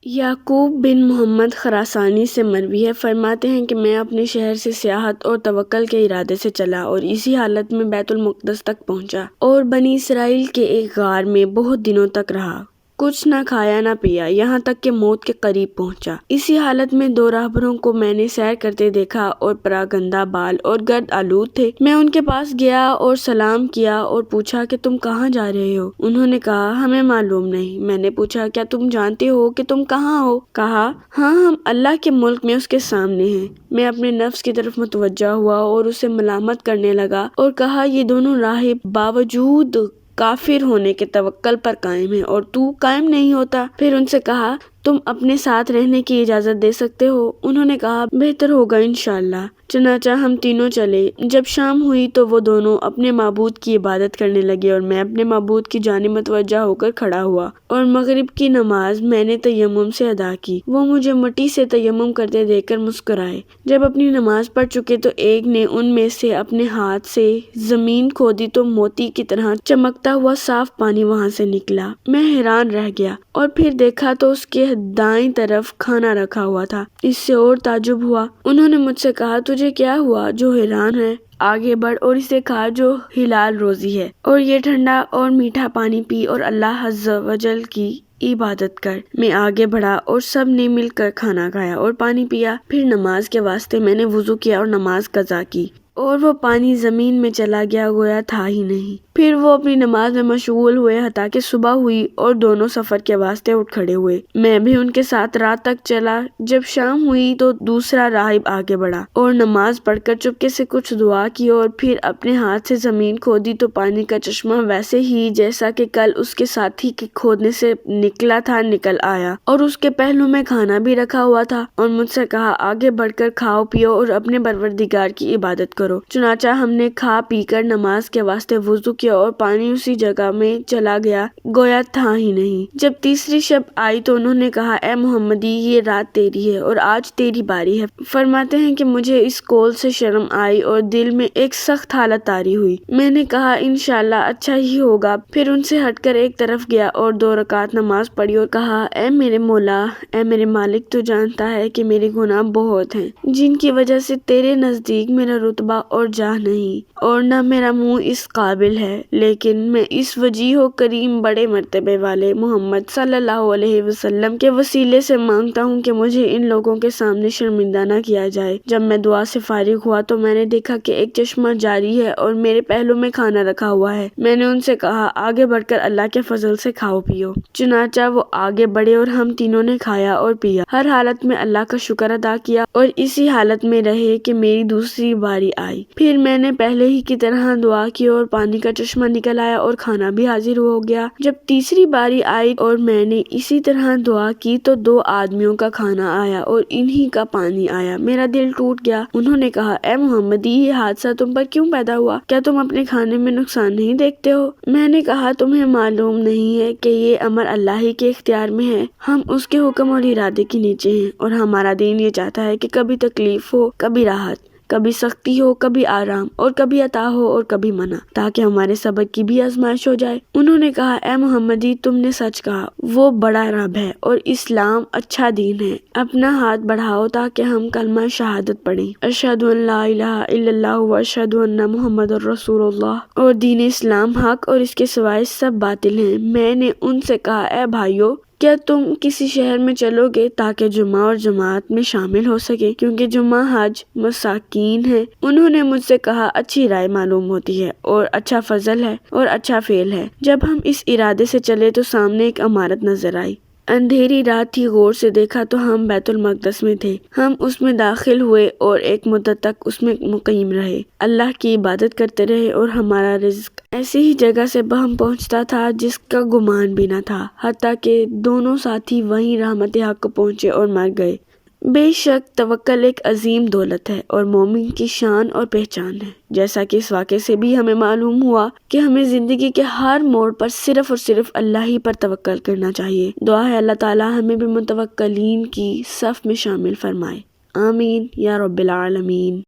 یعقوب بن محمد خراسانی سے مروی ہے، فرماتے ہیں کہ میں اپنے شہر سے سیاحت اور توکل کے ارادے سے چلا اور اسی حالت میں بیت المقدس تک پہنچا اور بنی اسرائیل کے ایک غار میں بہت دنوں تک رہا، کچھ نہ کھایا نہ پیا، یہاں تک کہ موت کے قریب پہنچا۔ اسی حالت میں دو راہبروں کو میں نے سیر کرتے دیکھا اور پراگندہ بال اور گرد آلود تھے۔ میں ان کے پاس گیا اور سلام کیا اور پوچھا کہ تم کہاں جا رہے ہو؟ انہوں نے کہا ہمیں معلوم نہیں۔ میں نے پوچھا کیا تم جانتے ہو کہ تم کہاں ہو؟ کہا ہاں، ہم اللہ کے ملک میں اس کے سامنے ہیں۔ میں اپنے نفس کی طرف متوجہ ہوا اور اسے ملامت کرنے لگا اور کہا یہ دونوں راہب باوجود کافر ہونے کے توکل پر قائم ہیں اور تو قائم نہیں ہوتا۔ پھر ان سے کہا تم اپنے ساتھ رہنے کی اجازت دے سکتے ہو؟ انہوں نے کہا بہتر ہوگا انشاءاللہ۔ چنانچہ ہم تینوں چلے۔ جب شام ہوئی تو وہ دونوں اپنے معبود کی عبادت کرنے لگے اور میں اپنے معبود کی جانب متوجہ ہو کر کھڑا ہوا اور مغرب کی نماز میں نے تیمم سے ادا کی۔ وہ مجھے مٹی سے تیمم کرتے دیکھ کر مسکرائے۔ جب اپنی نماز پڑھ چکے تو ایک نے ان میں سے اپنے ہاتھ سے زمین کھودی تو موتی کی طرح چمکتا ہوا صاف پانی وہاں سے نکلا۔ میں حیران رہ گیا اور پھر دیکھا تو اس کے دائیں طرف کھانا رکھا ہوا تھا۔ اس سے اور تعجب ہوا۔ انہوں نے مجھ سے کہا تجھے کیا ہوا جو حیران ہے؟ آگے بڑھ اور اسے کھا جو حلال روزی ہے، اور یہ ٹھنڈا اور میٹھا پانی پی اور اللہ عز و جل کی عبادت کر۔ میں آگے بڑھا اور سب نے مل کر کھانا کھایا اور پانی پیا۔ پھر نماز کے واسطے میں نے وضو کیا اور نماز قضا کی اور وہ پانی زمین میں چلا گیا گویا تھا ہی نہیں۔ پھر وہ اپنی نماز میں مشغول ہوئے حتیٰ کہ صبح ہوئی اور دونوں سفر کے واسطے اٹھ کھڑے ہوئے۔ میں بھی ان کے ساتھ رات تک چلا۔ جب شام ہوئی تو دوسرا راہب آگے بڑھا اور نماز پڑھ کر چپکے سے کچھ دعا کی اور پھر اپنے ہاتھ سے زمین کھودی تو پانی کا چشمہ ویسے ہی جیسا کہ کل اس کے ساتھی کے کھودنے سے نکلا تھا نکل آیا، اور اس کے پہلو میں کھانا بھی رکھا ہوا تھا، اور مجھ سے کہا آگے بڑھ کر کھاؤ پیو اور اپنے پروردگار کی عبادت کرو۔ چنانچہ ہم نے کھا پی کر نماز کے واسطے وضو کیا اور پانی اسی جگہ میں چلا گیا گویا تھا ہی نہیں۔ جب تیسری شب آئی تو انہوں نے کہا اے محمدی یہ رات تیری ہے اور آج تیری باری ہے۔ فرماتے ہیں کہ مجھے اس قول سے شرم آئی اور دل میں ایک سخت حالت طاری ہوئی۔ میں نے کہا انشاءاللہ اچھا ہی ہوگا۔ پھر ان سے ہٹ کر ایک طرف گیا اور 2 رکعت نماز پڑھی اور کہا اے میرے مولا، اے میرے مالک، تو جانتا ہے کہ میرے گناہ بہت ہیں جن کی وجہ سے تیرے نزدیک میرا رتبہ اور جاہ نہیں اور نہ میرا منہ اس قابل ہے، لیکن میں اس وجیح و کریم بڑے مرتبے والے محمد صلی اللہ علیہ وسلم کے وسیلے سے مانگتا ہوں کہ مجھے ان لوگوں کے سامنے شرمندہ نہ کیا جائے۔ جب میں دعا سے فارغ ہوا تو میں نے دیکھا کہ ایک چشمہ جاری ہے اور میرے پہلو میں کھانا رکھا ہوا ہے۔ میں نے ان سے کہا آگے بڑھ کر اللہ کے فضل سے کھاؤ پیو۔ چنانچہ وہ آگے بڑھے اور ہم تینوں نے کھایا اور پیا، ہر حالت میں اللہ کا شکر ادا کیا اور اسی حالت میں رہے کہ میری دوسری باری آئی۔ پھر میں نے پہلے ہی کی طرح دعا کی اور پانی کا چشمہ نکل آیا اور کھانا بھی حاضر ہو گیا۔ جب تیسری باری آئی اور میں نے اسی طرح دعا کی تو 2 آدمیوں کا کھانا آیا اور انہی کا پانی آیا۔ میرا دل ٹوٹ گیا۔ انہوں نے کہا اے محمدی یہ حادثہ تم پر کیوں پیدا ہوا؟ کیا تم اپنے کھانے میں نقصان نہیں دیکھتے ہو؟ میں نے کہا تمہیں معلوم نہیں ہے کہ یہ امر اللہ ہی کے اختیار میں ہے، ہم اس کے حکم اور ارادے کے نیچے ہیں، اور ہمارا دین یہ چاہتا ہے کہ کبھی تکلیف ہو کبھی راحت، کبھی سختی ہو کبھی آرام، اور کبھی عطا ہو اور کبھی منع، تاکہ ہمارے صبر کی بھی آزمائش ہو جائے۔ انہوں نے کہا اے محمدی تم نے سچ کہا، وہ بڑا رب ہے اور اسلام اچھا دین ہے۔ اپنا ہاتھ بڑھاؤ تاکہ ہم کلمہ شہادت پڑھیں، اشہد ان لا الہ الا اللہ و اشہد ان محمد رسول اللہ، اور دین اسلام حق اور اس کے سوائے سب باطل ہیں۔ میں نے ان سے کہا اے بھائیو، کیا تم کسی شہر میں چلو گے تاکہ جمعہ اور جماعت میں شامل ہو سکے، کیونکہ جمعہ حج مساکین ہے؟ انہوں نے مجھ سے کہا اچھی رائے معلوم ہوتی ہے اور اچھا فضل ہے اور اچھا فعل ہے۔ جب ہم اس ارادے سے چلے تو سامنے ایک عمارت نظر آئی۔ اندھیری رات تھی، غور سے دیکھا تو ہم بیت المقدس میں تھے۔ ہم اس میں داخل ہوئے اور ایک مدت تک اس میں مقیم رہے، اللہ کی عبادت کرتے رہے اور ہمارا رزق ایسی ہی جگہ سے بہم پہنچتا تھا جس کا گمان بھی نہ تھا، حتیٰ کہ دونوں ساتھی وہیں رحمت حق کو پہنچے اور مر گئے۔ بے شک توکل ایک عظیم دولت ہے اور مومن کی شان اور پہچان ہے، جیسا کہ اس واقعے سے بھی ہمیں معلوم ہوا کہ ہمیں زندگی کے ہر موڑ پر صرف اور صرف اللہ ہی پر توکل کرنا چاہیے۔ دعا ہے اللہ تعالی ہمیں بھی متوکلین کی صف میں شامل فرمائے، آمین یا رب العالمین۔